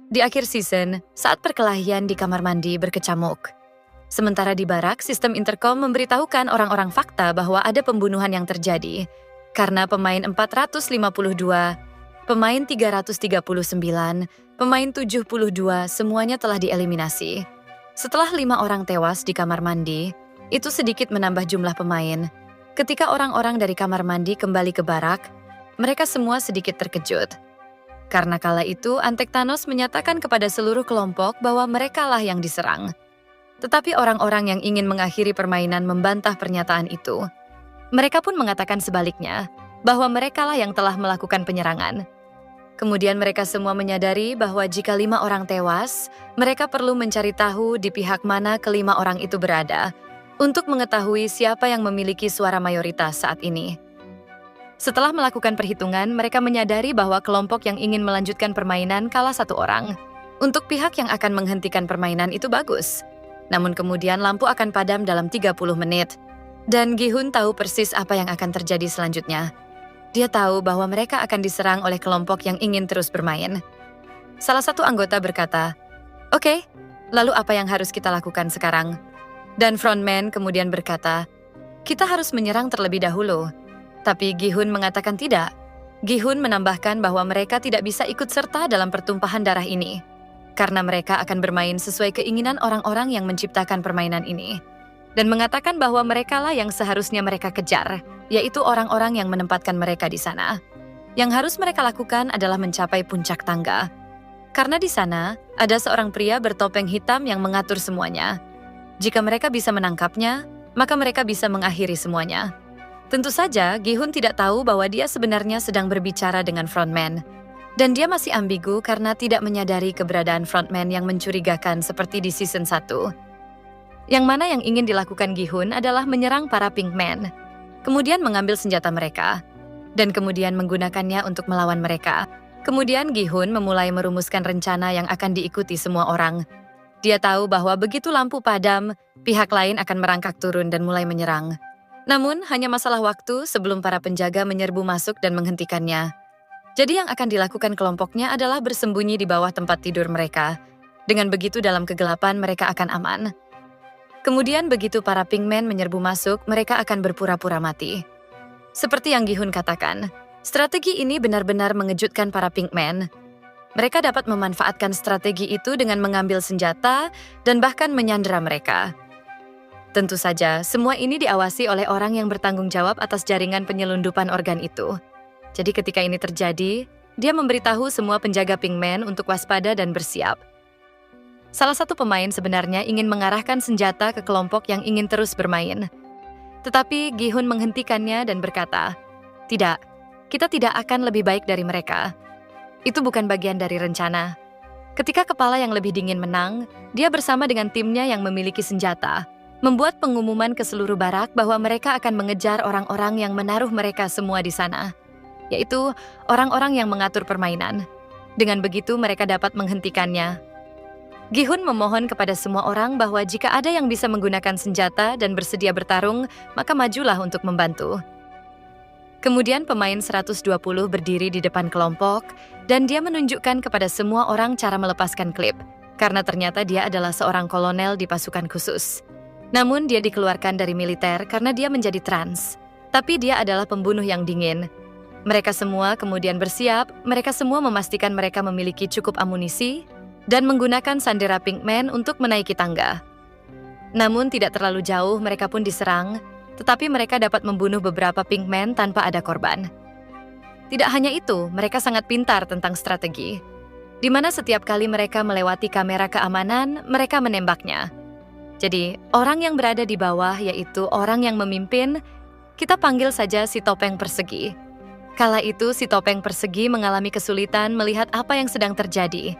Di akhir season, saat perkelahian di kamar mandi berkecamuk. Sementara di barak, sistem intercom memberitahukan orang-orang fakta bahwa ada pembunuhan yang terjadi. Karena pemain 452, pemain 339, pemain 72 semuanya telah dieliminasi. Setelah 5 orang tewas di kamar mandi, itu sedikit menambah jumlah pemain. Ketika orang-orang dari kamar mandi kembali ke barak, mereka semua sedikit terkejut. Karena kala itu, Antektanos menyatakan kepada seluruh kelompok bahwa merekalah yang diserang. Tetapi orang-orang yang ingin mengakhiri permainan membantah pernyataan itu. Mereka pun mengatakan sebaliknya, bahwa merekalah yang telah melakukan penyerangan. Kemudian mereka semua menyadari bahwa jika 5 orang tewas, mereka perlu mencari tahu di pihak mana kelima orang itu berada, untuk mengetahui siapa yang memiliki suara mayoritas saat ini. Setelah melakukan perhitungan, mereka menyadari bahwa kelompok yang ingin melanjutkan permainan kalah 1 orang. Untuk pihak yang akan menghentikan permainan itu bagus. Namun kemudian lampu akan padam dalam 30 menit. Dan Gi-hun tahu persis apa yang akan terjadi selanjutnya. Dia tahu bahwa mereka akan diserang oleh kelompok yang ingin terus bermain. Salah satu anggota berkata, "Oke, lalu apa yang harus kita lakukan sekarang?" Dan frontman kemudian berkata, "Kita harus menyerang terlebih dahulu." Tapi Gi-hun mengatakan tidak. Gi-hun menambahkan bahwa mereka tidak bisa ikut serta dalam pertumpahan darah ini. Karena mereka akan bermain sesuai keinginan orang-orang yang menciptakan permainan ini. Dan mengatakan bahwa merekalah yang seharusnya mereka kejar, yaitu orang-orang yang menempatkan mereka di sana. Yang harus mereka lakukan adalah mencapai puncak tangga. Karena di sana, ada seorang pria bertopeng hitam yang mengatur semuanya. Jika mereka bisa menangkapnya, maka mereka bisa mengakhiri semuanya. Tentu saja, Gi-hun tidak tahu bahwa dia sebenarnya sedang berbicara dengan frontman. Dan dia masih ambigu karena tidak menyadari keberadaan frontman yang mencurigakan seperti di season 1. Yang mana yang ingin dilakukan Gi-hun adalah menyerang para Pinkman, kemudian mengambil senjata mereka, dan kemudian menggunakannya untuk melawan mereka. Kemudian Gi-hun memulai merumuskan rencana yang akan diikuti semua orang. Dia tahu bahwa begitu lampu padam, pihak lain akan merangkak turun dan mulai menyerang. Namun, hanya masalah waktu sebelum para penjaga menyerbu masuk dan menghentikannya. Jadi yang akan dilakukan kelompoknya adalah bersembunyi di bawah tempat tidur mereka. Dengan begitu dalam kegelapan mereka akan aman. Kemudian begitu para Pinkman menyerbu masuk, mereka akan berpura-pura mati. Seperti yang Gi-hun katakan, strategi ini benar-benar mengejutkan para Pinkman. Mereka dapat memanfaatkan strategi itu dengan mengambil senjata dan bahkan menyandera mereka. Tentu saja, semua ini diawasi oleh orang yang bertanggung jawab atas jaringan penyelundupan organ itu. Jadi ketika ini terjadi, dia memberitahu semua penjaga Pinkman untuk waspada dan bersiap. Salah satu pemain sebenarnya ingin mengarahkan senjata ke kelompok yang ingin terus bermain. Tetapi Gi-hun menghentikannya dan berkata, "Tidak, kita tidak akan lebih baik dari mereka. Itu bukan bagian dari rencana." Ketika kepala yang lebih dingin menang, dia bersama dengan timnya yang memiliki senjata, membuat pengumuman ke seluruh barak bahwa mereka akan mengejar orang-orang yang menaruh mereka semua di sana. Yaitu orang-orang yang mengatur permainan. Dengan begitu mereka dapat menghentikannya. Gi-hun memohon kepada semua orang bahwa jika ada yang bisa menggunakan senjata dan bersedia bertarung, maka majulah untuk membantu. Kemudian pemain 120 berdiri di depan kelompok, dan dia menunjukkan kepada semua orang cara melepaskan klip, karena ternyata dia adalah seorang kolonel di pasukan khusus. Namun dia dikeluarkan dari militer karena dia menjadi trans. Tapi dia adalah pembunuh yang dingin. Mereka semua kemudian bersiap, mereka semua memastikan mereka memiliki cukup amunisi, dan menggunakan sandera Pinkman untuk menaiki tangga. Namun tidak terlalu jauh mereka pun diserang, tetapi mereka dapat membunuh beberapa Pinkman tanpa ada korban. Tidak hanya itu, mereka sangat pintar tentang strategi. Di mana setiap kali mereka melewati kamera keamanan, mereka menembaknya. Jadi, orang yang berada di bawah yaitu orang yang memimpin, kita panggil saja si topeng persegi. Kala itu si topeng persegi mengalami kesulitan melihat apa yang sedang terjadi.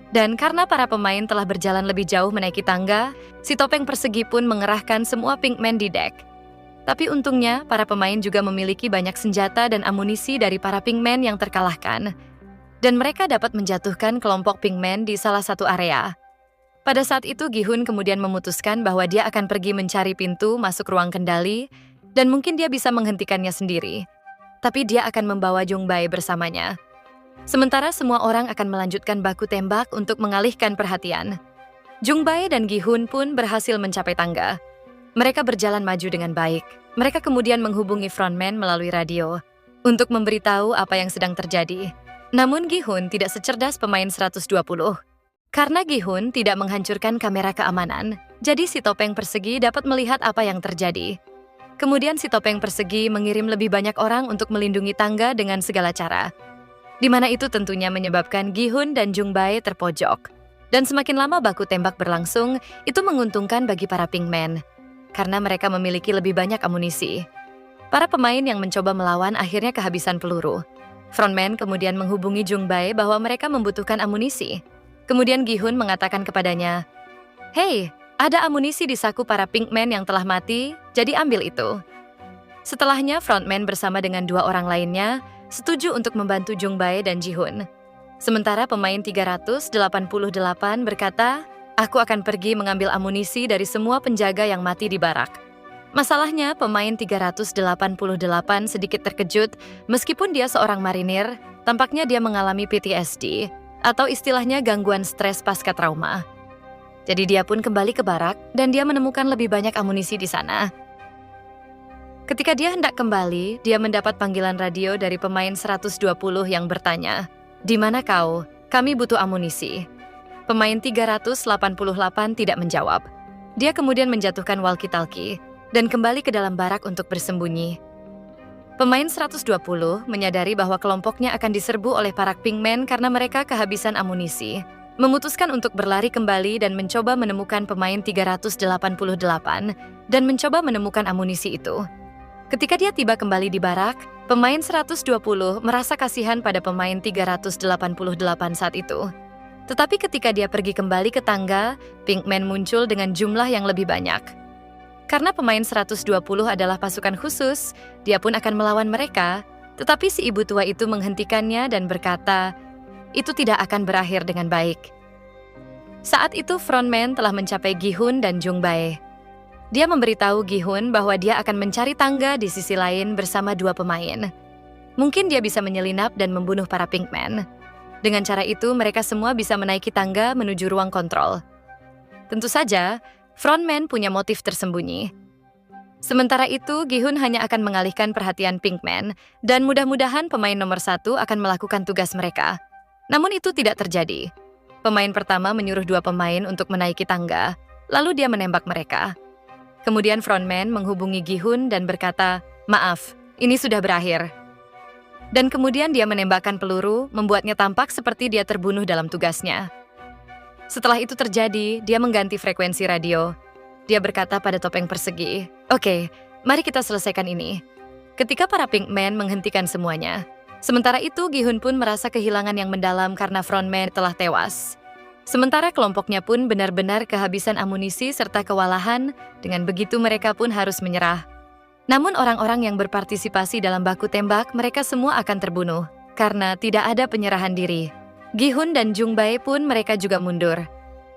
Dan karena para pemain telah berjalan lebih jauh menaiki tangga, si topeng persegi pun mengerahkan semua Pinkman di dek. Tapi untungnya, para pemain juga memiliki banyak senjata dan amunisi dari para Pinkman yang terkalahkan. Dan mereka dapat menjatuhkan kelompok Pinkman di salah satu area. Pada saat itu Gi-hun kemudian memutuskan bahwa dia akan pergi mencari pintu masuk ruang kendali, dan mungkin dia bisa menghentikannya sendiri. Tapi dia akan membawa Jung Bae bersamanya. Sementara semua orang akan melanjutkan baku tembak untuk mengalihkan perhatian. Jungbae dan Gi-hun pun berhasil mencapai tangga. Mereka berjalan maju dengan baik. Mereka kemudian menghubungi frontman melalui radio untuk memberitahu apa yang sedang terjadi. Namun Gi-hun tidak secerdas pemain 120. Karena Gi-hun tidak menghancurkan kamera keamanan, jadi si topeng persegi dapat melihat apa yang terjadi. Kemudian si topeng persegi mengirim lebih banyak orang untuk melindungi tangga dengan segala cara, di mana itu tentunya menyebabkan Gi-hun dan Jungbae terpojok. Dan semakin lama baku tembak berlangsung, itu menguntungkan bagi para Pinkman, karena mereka memiliki lebih banyak amunisi. Para pemain yang mencoba melawan akhirnya kehabisan peluru. Frontman kemudian menghubungi Jungbae bahwa mereka membutuhkan amunisi. Kemudian Gi-hun mengatakan kepadanya, "Hei, ada amunisi di saku para Pinkman yang telah mati, jadi ambil itu." Setelahnya, frontman bersama dengan 2 orang lainnya setuju untuk membantu Jungbae dan Ji-hun. Sementara pemain 388 berkata, "Aku akan pergi mengambil amunisi dari semua penjaga yang mati di barak." Masalahnya, pemain 388 sedikit terkejut meskipun dia seorang marinir, tampaknya dia mengalami PTSD, atau istilahnya gangguan stres pasca trauma. Jadi dia pun kembali ke barak dan dia menemukan lebih banyak amunisi di sana. Ketika dia hendak kembali, dia mendapat panggilan radio dari pemain 120 yang bertanya, "Di mana kau? Kami butuh amunisi." Pemain 388 tidak menjawab. Dia kemudian menjatuhkan walkie-talkie dan kembali ke dalam barak untuk bersembunyi. Pemain 120 menyadari bahwa kelompoknya akan diserbu oleh para Pinkman karena mereka kehabisan amunisi. Memutuskan untuk berlari kembali dan mencoba menemukan pemain 388 dan mencoba menemukan amunisi itu. Ketika dia tiba kembali di barak, pemain 120 merasa kasihan pada pemain 388 saat itu. Tetapi ketika dia pergi kembali ke tangga, Pinkman muncul dengan jumlah yang lebih banyak. Karena pemain 120 adalah pasukan khusus, dia pun akan melawan mereka, tetapi si ibu tua itu menghentikannya dan berkata, itu tidak akan berakhir dengan baik. Saat itu frontman telah mencapai Gi-hun dan Jungbae. Dia memberitahu Gi-hun bahwa dia akan mencari tangga di sisi lain bersama 2 pemain. Mungkin dia bisa menyelinap dan membunuh para Pinkman. Dengan cara itu, mereka semua bisa menaiki tangga menuju ruang kontrol. Tentu saja, frontman punya motif tersembunyi. Sementara itu, Gi-hun hanya akan mengalihkan perhatian Pinkman, dan mudah-mudahan pemain nomor 1 akan melakukan tugas mereka. Namun itu tidak terjadi. Pemain pertama menyuruh 2 pemain untuk menaiki tangga, lalu dia menembak mereka. Kemudian frontman menghubungi Gi-hun dan berkata, "Maaf, ini sudah berakhir." Dan kemudian dia menembakkan peluru, membuatnya tampak seperti dia terbunuh dalam tugasnya. Setelah itu terjadi, dia mengganti frekuensi radio. Dia berkata pada topeng persegi, "Oke, mari kita selesaikan ini." Ketika para Pinkman menghentikan semuanya. Sementara itu, Gi-hun pun merasa kehilangan yang mendalam karena frontman telah tewas. Sementara kelompoknya pun benar-benar kehabisan amunisi serta kewalahan, dengan begitu mereka pun harus menyerah. Namun orang-orang yang berpartisipasi dalam baku tembak, mereka semua akan terbunuh, karena tidak ada penyerahan diri. Gi-hun dan Jungbae pun mereka juga mundur.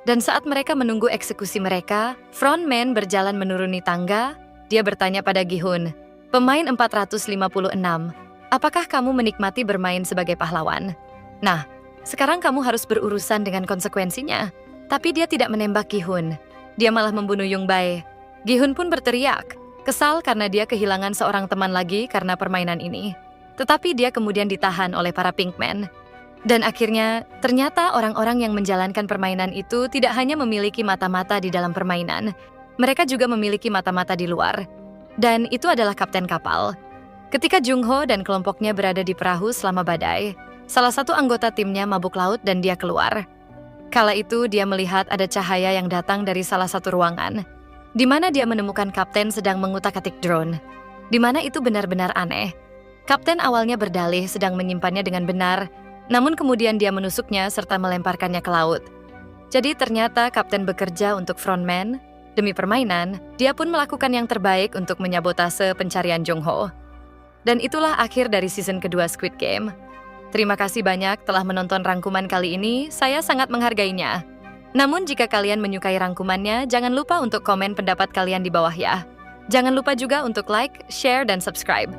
Dan saat mereka menunggu eksekusi mereka, frontman berjalan menuruni tangga, dia bertanya pada Gi-hun, "Pemain 456, apakah kamu menikmati bermain sebagai pahlawan? Nah, sekarang kamu harus berurusan dengan konsekuensinya." Tapi dia tidak menembak Gi-hun. Dia malah membunuh Jungbae. Gi-hun pun berteriak, kesal karena dia kehilangan seorang teman lagi karena permainan ini. Tetapi dia kemudian ditahan oleh para Pinkman. Dan akhirnya, ternyata orang-orang yang menjalankan permainan itu tidak hanya memiliki mata-mata di dalam permainan, mereka juga memiliki mata-mata di luar. Dan itu adalah kapten kapal. Ketika Jungho dan kelompoknya berada di perahu selama badai, salah satu anggota timnya mabuk laut dan dia keluar. Kala itu dia melihat ada cahaya yang datang dari salah satu ruangan, di mana dia menemukan kapten sedang mengutak-atik drone. Di mana itu benar-benar aneh. Kapten awalnya berdalih sedang menyimpannya dengan benar, namun kemudian dia menusuknya serta melemparkannya ke laut. Jadi ternyata kapten bekerja untuk frontman. Demi permainan, dia pun melakukan yang terbaik untuk menyabotase pencarian Jungho. Dan itulah akhir dari season kedua Squid Game. Terima kasih banyak telah menonton rangkuman kali ini, saya sangat menghargainya. Namun jika kalian menyukai rangkumannya, jangan lupa untuk komen pendapat kalian di bawah ya. Jangan lupa juga untuk like, share, dan subscribe.